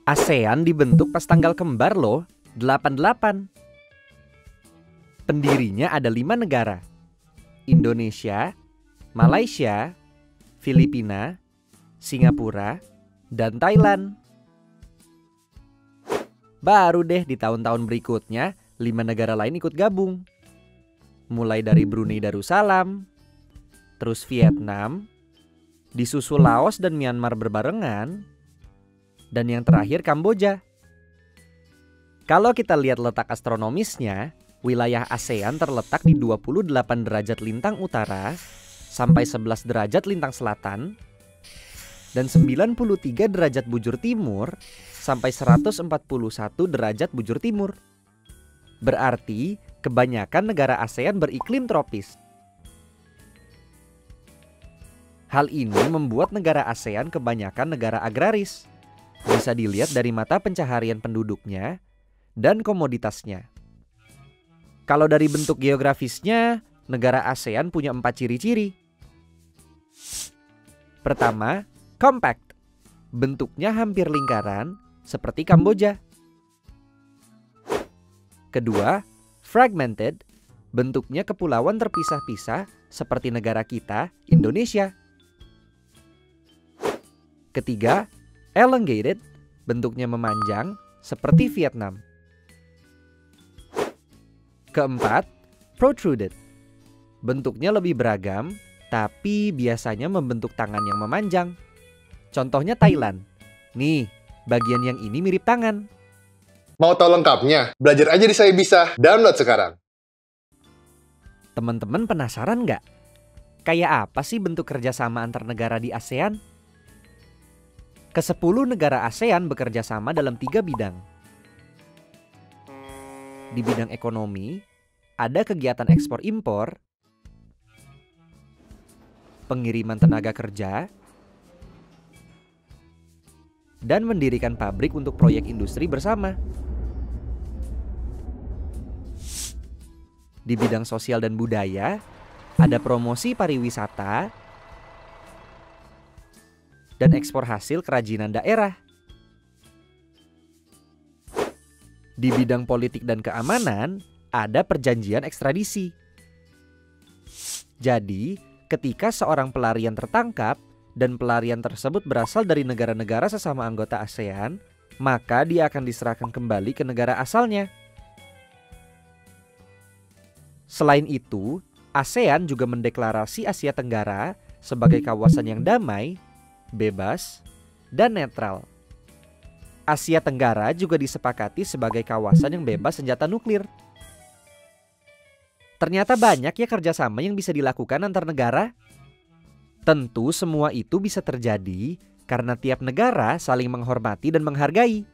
ASEAN dibentuk pas tanggal kembar loh, 88. Pendirinya ada 5 negara: Indonesia, Malaysia, Filipina, Singapura, dan Thailand. Baru deh di tahun-tahun berikutnya 5 negara lain ikut gabung. Mulai dari Brunei Darussalam, terus Vietnam, disusul Laos dan Myanmar berbarengan, dan yang terakhir Kamboja. Kalau kita lihat letak astronomisnya, wilayah ASEAN terletak di 28 derajat lintang utara sampai 11 derajat lintang selatan dan 93 derajat bujur timur sampai 141 derajat bujur timur. Berarti kebanyakan negara ASEAN beriklim tropis. Hal ini membuat negara ASEAN kebanyakan negara agraris. Bisa dilihat dari mata pencaharian penduduknya dan komoditasnya. Kalau dari bentuk geografisnya, negara ASEAN punya 4 ciri-ciri. Pertama, compact. Bentuknya hampir lingkaran seperti Kamboja. Kedua, fragmented. Bentuknya kepulauan terpisah-pisah seperti negara kita, Indonesia. Ketiga, elongated. Bentuknya memanjang seperti Vietnam. Keempat, protruded. Bentuknya lebih beragam, tapi biasanya membentuk tangan yang memanjang. Contohnya Thailand. Nih, bagian yang ini mirip tangan. Mau tahu lengkapnya? Belajar aja di Saya Bisa. Download sekarang. Teman-teman penasaran nggak? Kayak apa sih bentuk kerjasama antar negara di ASEAN? Ke-10 negara ASEAN bekerja sama dalam 3 bidang. Di bidang ekonomi, ada kegiatan ekspor-impor, pengiriman tenaga kerja, dan mendirikan pabrik untuk proyek industri bersama. Di bidang sosial dan budaya, ada promosi pariwisata dan ekspor hasil kerajinan daerah. Di bidang politik dan keamanan, ada perjanjian ekstradisi. Jadi, ketika seorang pelarian tertangkap dan pelarian tersebut berasal dari negara-negara sesama anggota ASEAN, maka dia akan diserahkan kembali ke negara asalnya. Selain itu, ASEAN juga mendeklarasi Asia Tenggara sebagai kawasan yang damai, bebas, dan netral. Asia Tenggara juga disepakati sebagai kawasan yang bebas senjata nuklir. Ternyata banyak ya kerjasama yang bisa dilakukan antar negara. Tentu semua itu bisa terjadi karena tiap negara saling menghormati dan menghargai.